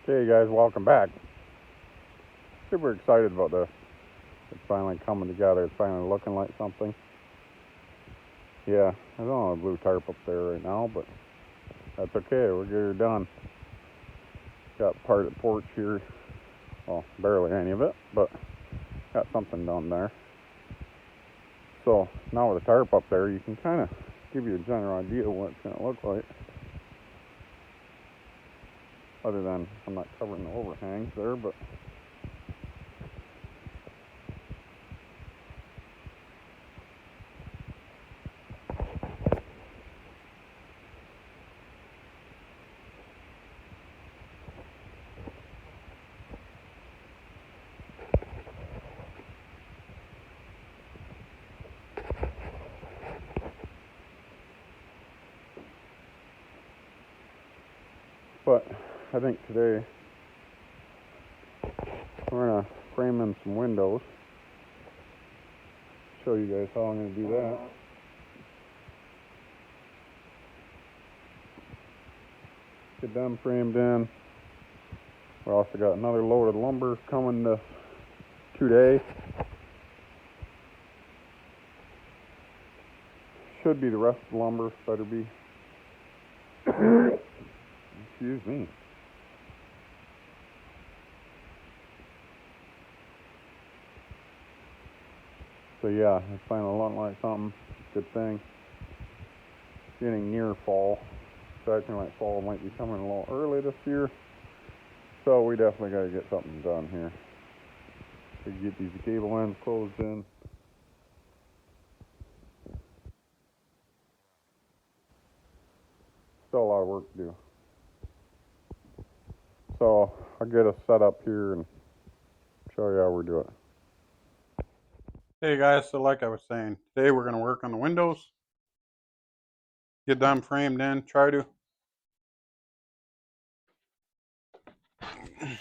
Hey guys, welcome back. Super excited about this. It's finally coming together. It's finally looking like something. Yeah, I don't have a blue tarp up there right now, but that's okay. We're done. Got part of the porch here. Well, barely any of it, but got something done there. So now with the tarp up there, you can kind of give you a general idea of what it's going to look like. Other than I'm not covering the overhangs there, but I think today we're going to frame in some windows. Show you guys how I'm going to do that. Get them framed in. We also got another load of lumber coming today. Should be the rest of the lumber. Better be. Excuse me. So yeah, it's finally looking like something. Good thing. Getting near fall. It's acting like fall might be coming a little early this year. So we definitely got to get something done here. We can get these cable ends closed in. Still a lot of work to do. So I'll get us set up here and show you how we're doing. Hey guys, so like I was saying, today we're going to work on the windows. Get them framed in, try to. I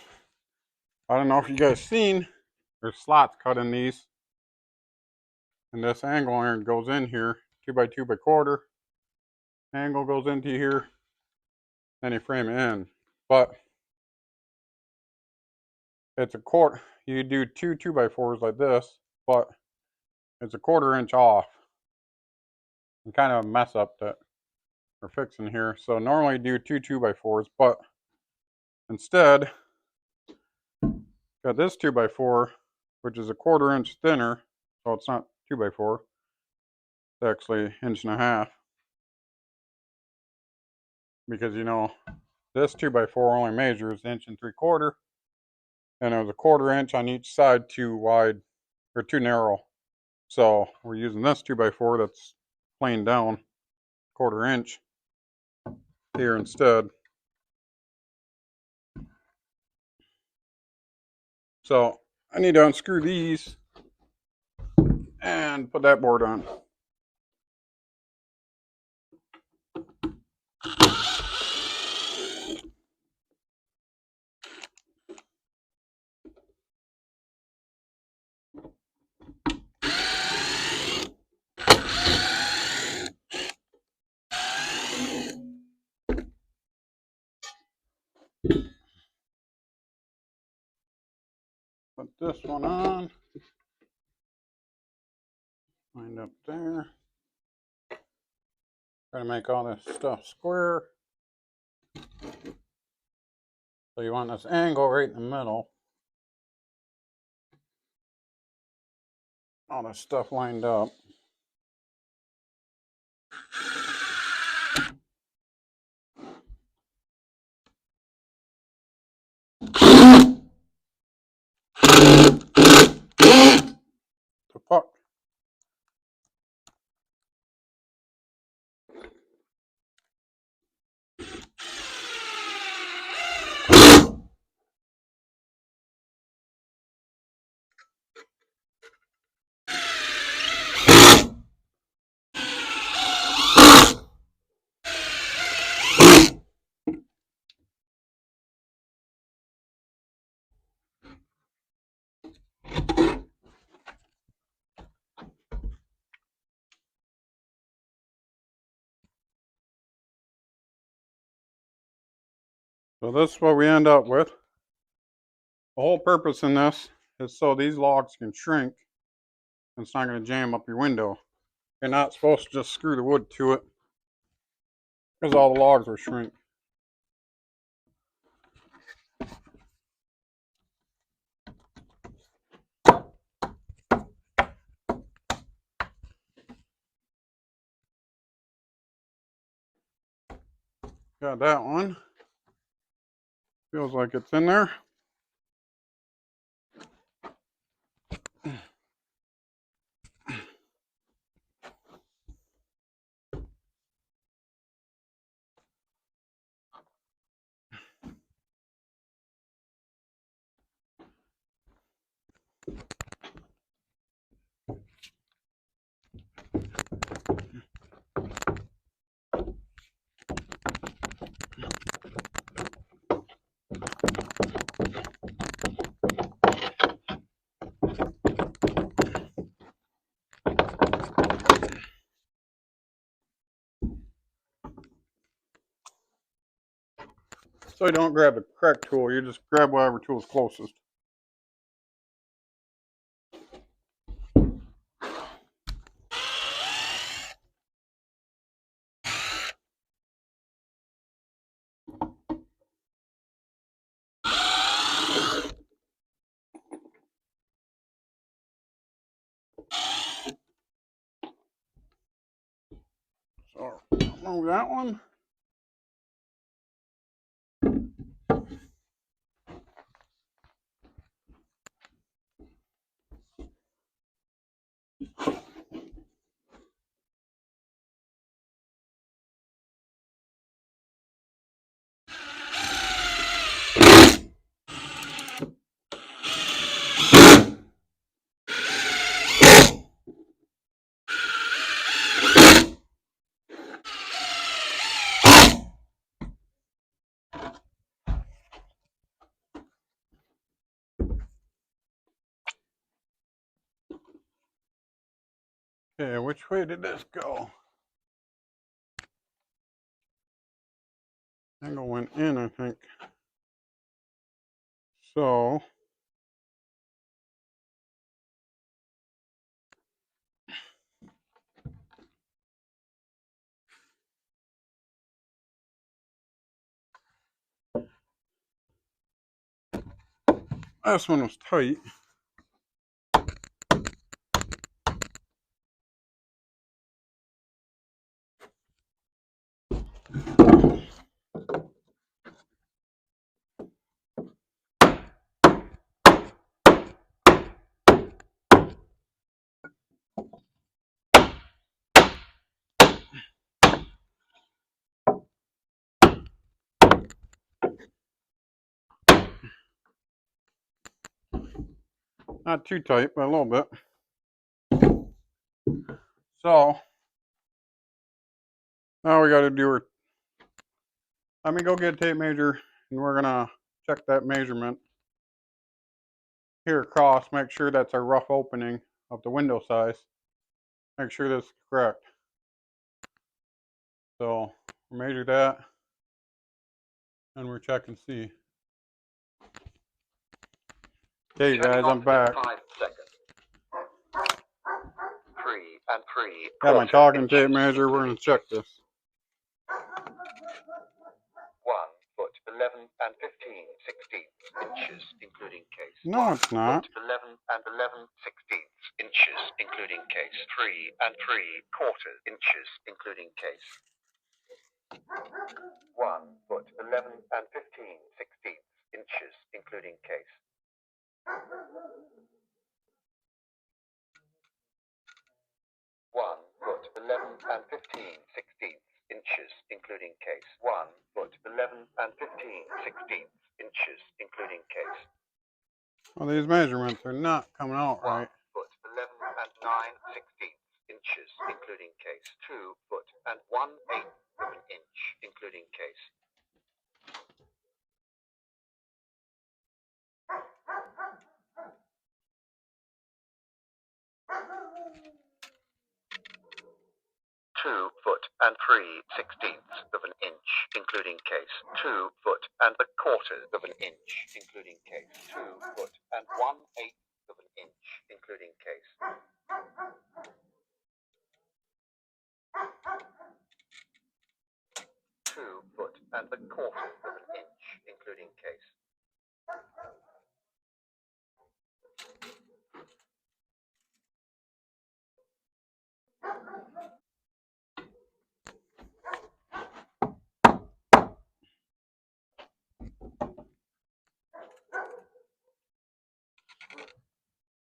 don't know if you guys seen, there's slots cut in these. And this angle iron goes in here, 2x2x1/4. Angle goes into here, then you frame it in. But it's a quarter, you do two 2x4s like this, but it's a 1/4 inch off. And kind of a mess up that we're fixing here. So normally do two 2x4s, but instead, got this 2x4, which is a 1/4 inch thinner, so it's not 2x4. It's actually 1.5 inches. Because this 2x4 only measures 1.75 inches, and it was a 1/4 inch on each side too wide or too narrow. So we're using this 2x4 that's plain down 1/4 inch here instead. So I need to unscrew these and put that board on. Put this one on. Wind up there. Try to make all this stuff square. So you want this angle right in the middle. All this stuff lined up. The fuck? So this is what we end up with. The whole purpose in this is so these logs can shrink and it's not going to jam up your window. You're not supposed to just screw the wood to it because all the logs will shrink. Got that one. Feels like it's in there. So you don't grab the correct tool, you just grab whatever tool is closest. So move that one. Okay, which way did this go? Angle went in, I think. So this one was tight. Not too tight, but a little bit. So now we got to do our. Let me go get a tape measure, and we're gonna check that measurement here across. Make sure that's our rough opening of the window size. Make sure that's correct. So measure that, and we're checking C. Okay, guys, I'm back. 5 seconds. 3 and 3. Got my talking tape measure. We're gonna check this. 1 foot 11 and 15 sixteenths inches, including case. No, it's not. 11 and 11 sixteenths inches, including case. 3 and 3/4 inches, including case. 1 foot 11 and 15 sixteenths inches, including case. 1 foot 11 and 15 sixteenths inches, including case. 1 foot 11 and 15 sixteenths inches, including case. Well, these measurements are not coming out right. 1 foot 11 and 9 sixteenths inches, including case. 2 foot and 1/8 of an inch, including case. 2 foot and 3/16 of an inch, including case. 2 foot and 1/4 of an inch, including case. 2 foot and 1/8 of an inch, including case. 2 foot and 1/4 of an inch, including case.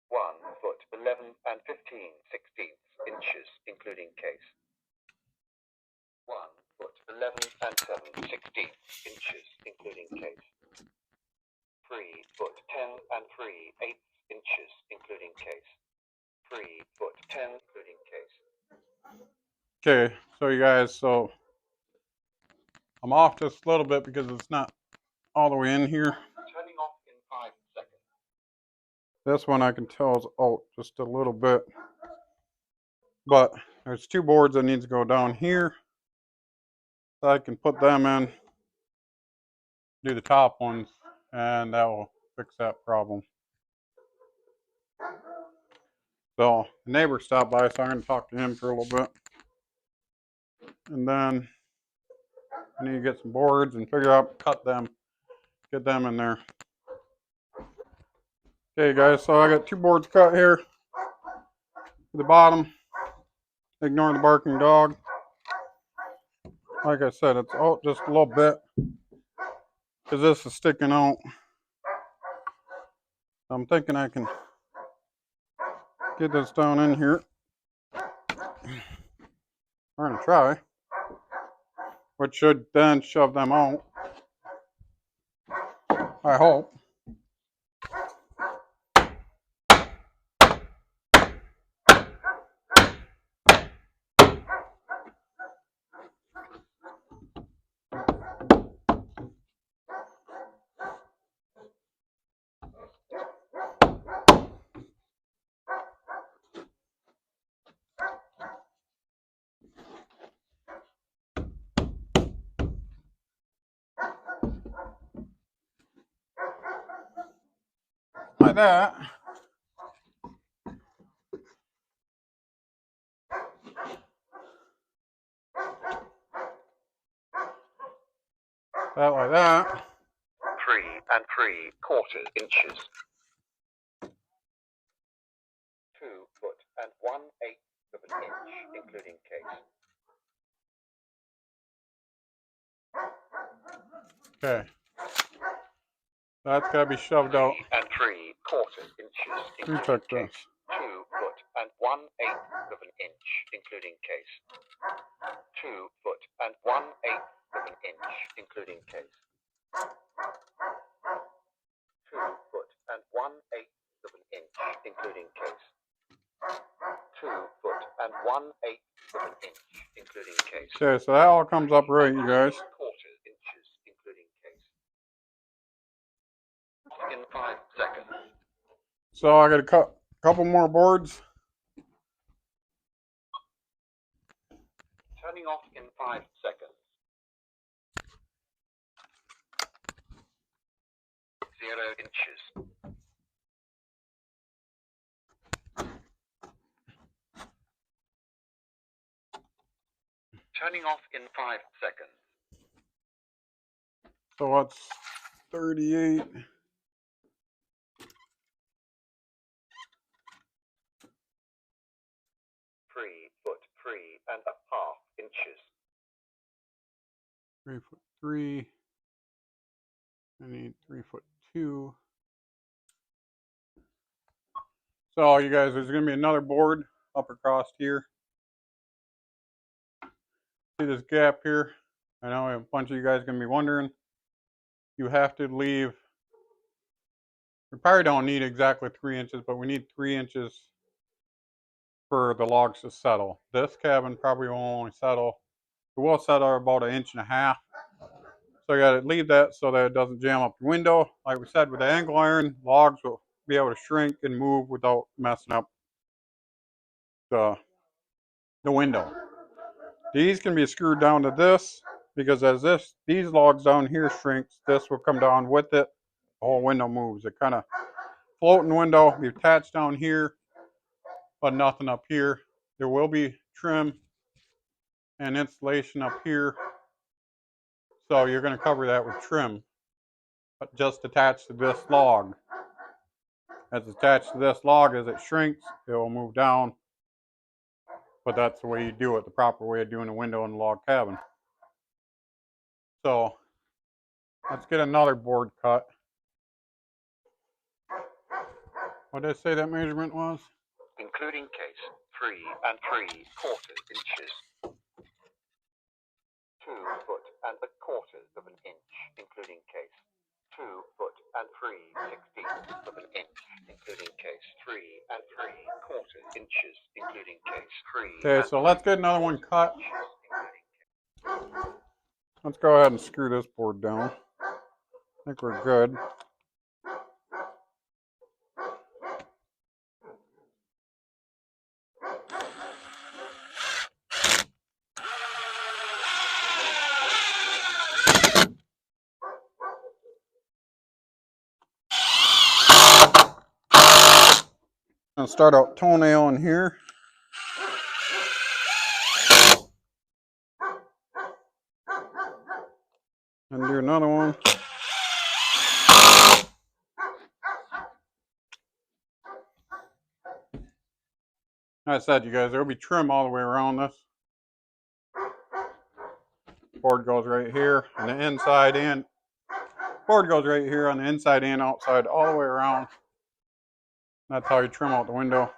One foot 11 and 15/16 inches, including case. 1 foot 11 and 7/16 inches, including case. 3 foot 10 and 3/8 inches, including case. 3 foot 10, including case. Okay, so you guys, so I'm off just a little bit because it's not all the way in here. Turning off in 5 seconds. This one I can tell is out just a little bit. But there's 2 boards that needs to go down here. So I can put them in, do the top ones, and that will fix that problem. So the neighbor stopped by, so I'm going to talk to him for a little bit. And then I need to get some boards and figure out, cut them, get them in there. Okay guys, so I got 2 boards cut here. To the bottom, ignore the barking dog. Like I said, it's out just a little bit because this is sticking out. I'm thinking I can get this down in here. We're going to try, which should then shove them out, I hope. Like that. That like that. 3 and 3/4 inches. 2 foot and 1/8 of an inch, including case. Okay. That's got to be shoved out. 3 and 3/4 inches, Who including took case. this? 2 foot and 1/8 of an inch, including case. 2 foot and 1/8 of an inch, including case. 2 foot and 1/8 of an inch, including case. 2 foot and 1/8 of an inch, including case. Okay, so that all comes up right, you guys. 1/4 inches, including case. In 5 seconds. So I got to cut a couple more boards. Turning off in 5 seconds. 0 inches. Turning off in 5 seconds. So what's 38? 3 foot 3.5 inches. 3'3". I need 3'2". So you guys, there's going to be another board up across here. See this gap here? I know a bunch of you guys are going to be wondering. You have to leave. We probably don't need exactly 3 inches, but we need 3 inches for the logs to settle. This cabin probably will only settle. It will settle about 1.5 inches. So you got to leave that so that it doesn't jam up the window. Like we said, with the angle iron, logs will be able to shrink and move without messing up the window. These can be screwed down to this because as these logs down here shrinks, this will come down with it. The whole window moves. It kind of floating window be attached down here, but nothing up here. There will be trim and insulation up here, so you're going to cover that with trim, but just attached to this log. As it's attached to this log, as it shrinks, it will move down. But that's the way you do it, the proper way of doing a window in a log cabin. So let's get another board cut. What did I say that measurement was? Including case, 3 and 3/4 inches. 2 foot and 1/4 inch, including case. 2 foot and 3/16 inch, including case. 3 and 3/4 inches, including case. 3. Okay, so let's get another one cut. Let's go ahead and screw this board down. I think we're good. I'll start out toenail in here. And do another one. Like I said, you guys, there will be trim all the way around this. Board goes right here on the inside in. Board goes right here on the inside and outside, all the way around. That's how you trim out the window.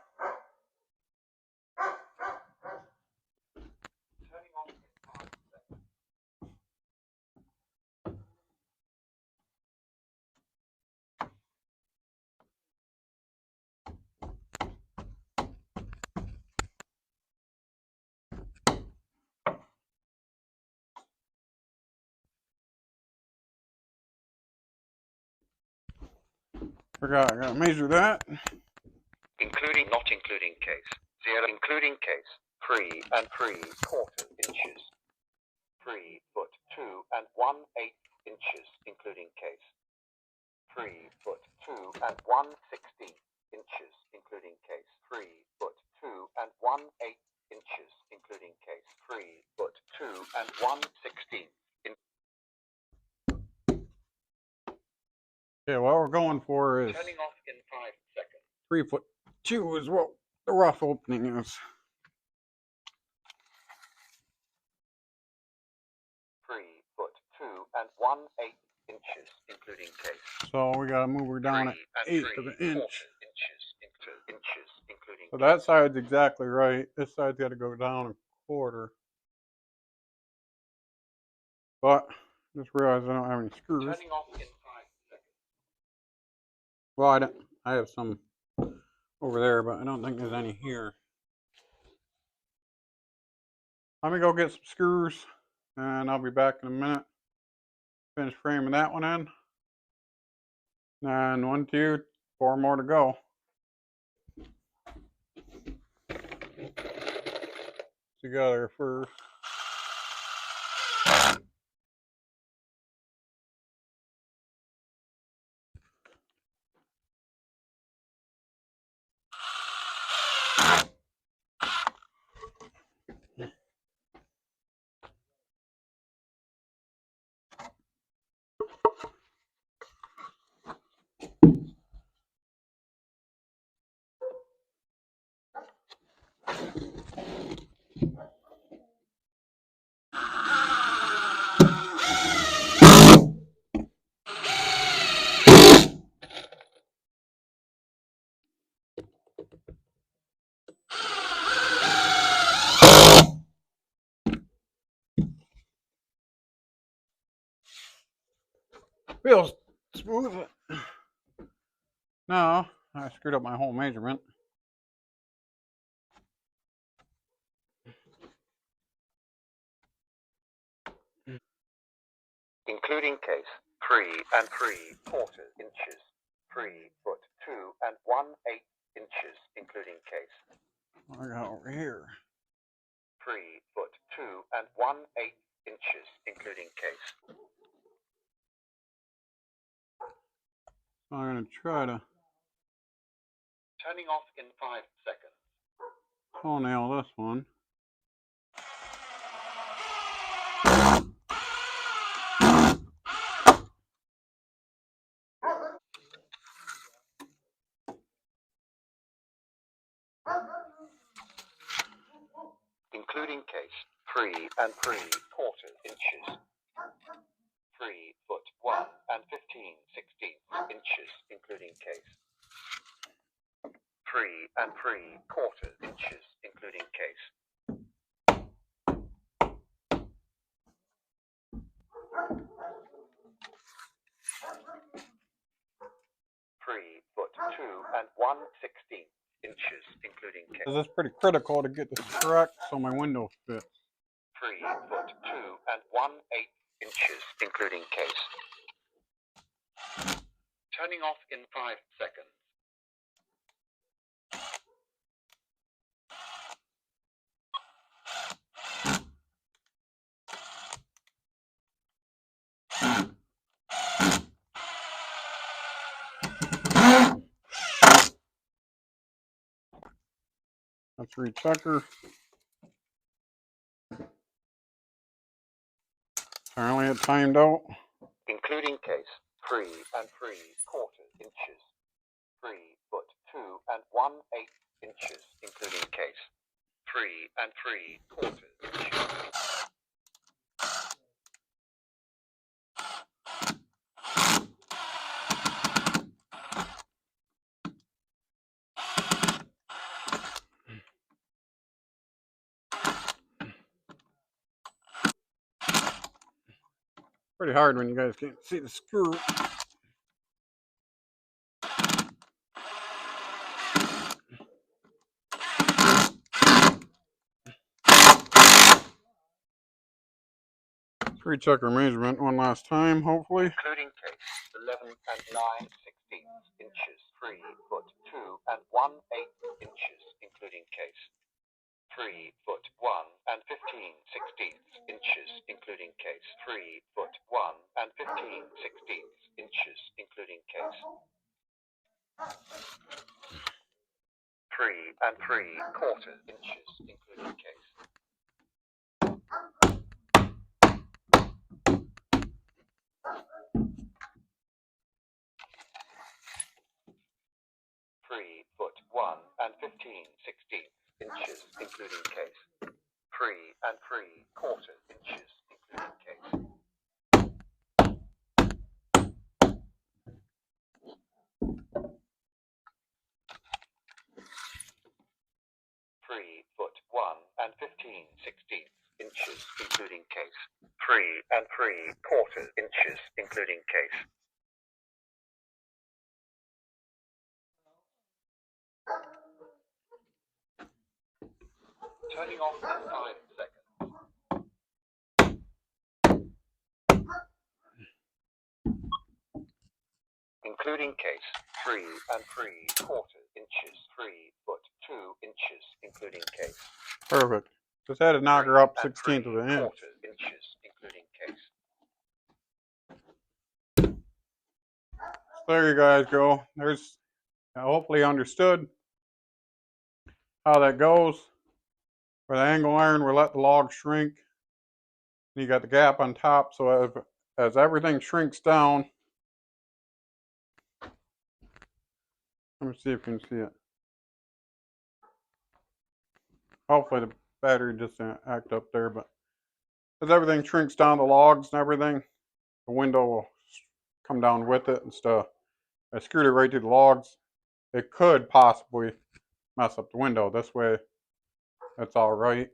I gotta measure that. Including, not including case. 0, including case. 3 and 3/4 inches. 3 foot 2 and 1/8 inches, including case. 3 foot 2 and 1/16 inches, including case. 3 foot 2 and 1/8 inches, including case. 3 foot 2 and 1/16. Okay, what we're going for is Turning off in 5 seconds. 3'2" is what the rough opening is. 3 foot 2 and 1/8 inches, including case. So we gotta move her down at 1/8 of an inch. Inches, including. So that side's exactly right. This side's got to go down 1/4. But just realized I don't have any screws. Turning off in 5 seconds. Well, I have some over there, but I don't think there's any here. Let me go get some screws, and I'll be back in a minute. Finish framing that one in. And 1, 2, 4 more to go. Together first. Feels smooth. No, I screwed up my whole measurement. Including case. 3 and 3/4 inches. 3 foot 2 and 1/8 inches, including case. What I got over here. 3 foot 2 and 1/8 inches, including case. I'm going to try to Turning off in 5 seconds. toenail this one. Including case, 3 and 3/4 inches. 3 foot 1 and 15/16 inches, including case. 3 and 3/4 inches, including case. 3 foot 2 and 1/16 inches, including case. This is pretty critical to get this correct so my window fits. 3 foot 2 and 1/8 inches, including case. Turning off in 5 seconds. Let's rechecker. Apparently it timed out. Including case, 3 and 3/4 inches. 3 foot 2 and 1/8 inches, including case. 3 and 3/4 inches. Pretty hard when you guys can't see the screw. Rechecker measurement one last time, hopefully. Including case, 11 and 9/16 inches. 3 foot 2 and 1/8 inches, including case. 3 foot 1 and 15/16 inches, including case. 3 foot 1 and 15/16 inches, including case. 3 and 3/4 inches, including case. 3 foot 1 and 15/16 inches, including case. 3 and 3/4 inches, including case. 3 foot 1 and 15/16 inches, including case. 3 and 3/4 inches, including case. Turning off in 5 seconds. Including case, 3 and 3/4 inches. 3 foot 2 inches, including case. Perfect. Just had to knock her up 1/16 of an inch. Inches, including case. There you guys go. There's hopefully understood how that goes. For the angle iron, we'll let the log shrink. You got the gap on top, so as everything shrinks down, let me see if you can see it. Hopefully the battery just didn't act up there, but as everything shrinks down, the logs and everything, the window will come down with it and stuff. I screwed it right to the logs. It could possibly mess up the window. This way, that's all right.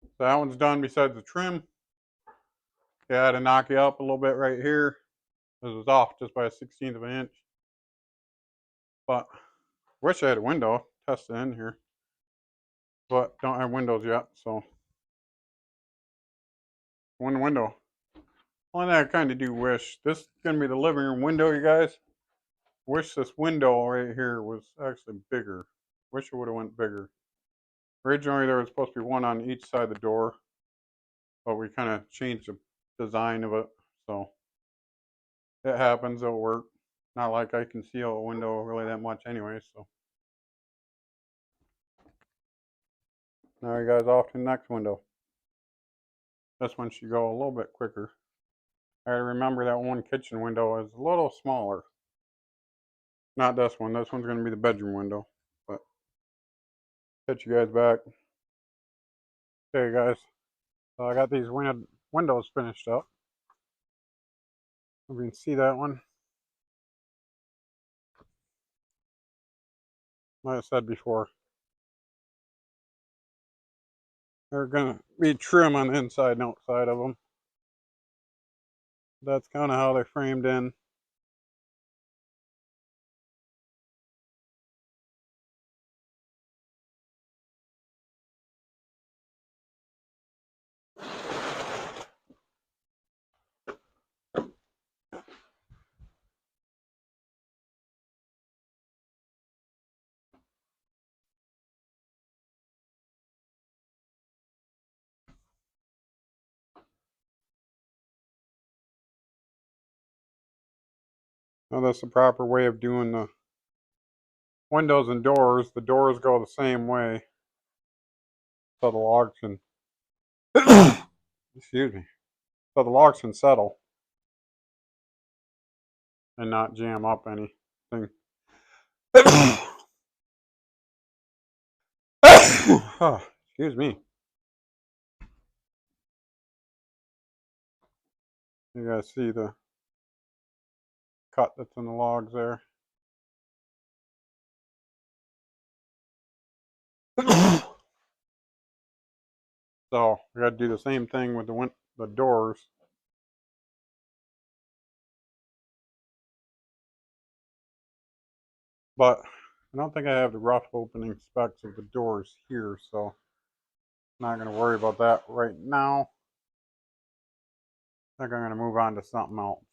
So that one's done besides the trim. Yeah, I had to knock it up a little bit right here. This was off just by a 1/16 of an inch. But wish I had a window. Test it in here. But don't have windows yet, so one window. Only thing I kind of do wish, this is going to be the living room window, you guys. Wish this window right here was actually bigger. Wish it would have went bigger. Originally there was supposed to be one on each side of the door, but we kind of changed the design of it, so it happens, it'll work. Not like I can seal a window really that much anyway, so. Now you guys off to the next window. This one should go a little bit quicker. I remember that one kitchen window is a little smaller. Not this one. This one's going to be the bedroom window. But get you guys back. Okay, guys. So I got these windows finished up. You can see that one. Like I said before, they're going to be trim on the inside and outside of them. That's kind of how they're framed in. Now that's the proper way of doing the windows and doors. The doors go the same way, so the logs can excuse me, so the logs can settle and not jam up anything. Excuse me. You guys see the cut that's in the logs there. So we got to do the same thing with the doors. But I don't think I have the rough opening specs of the doors here, so I'm not going to worry about that right now. I think I'm going to move on to something else.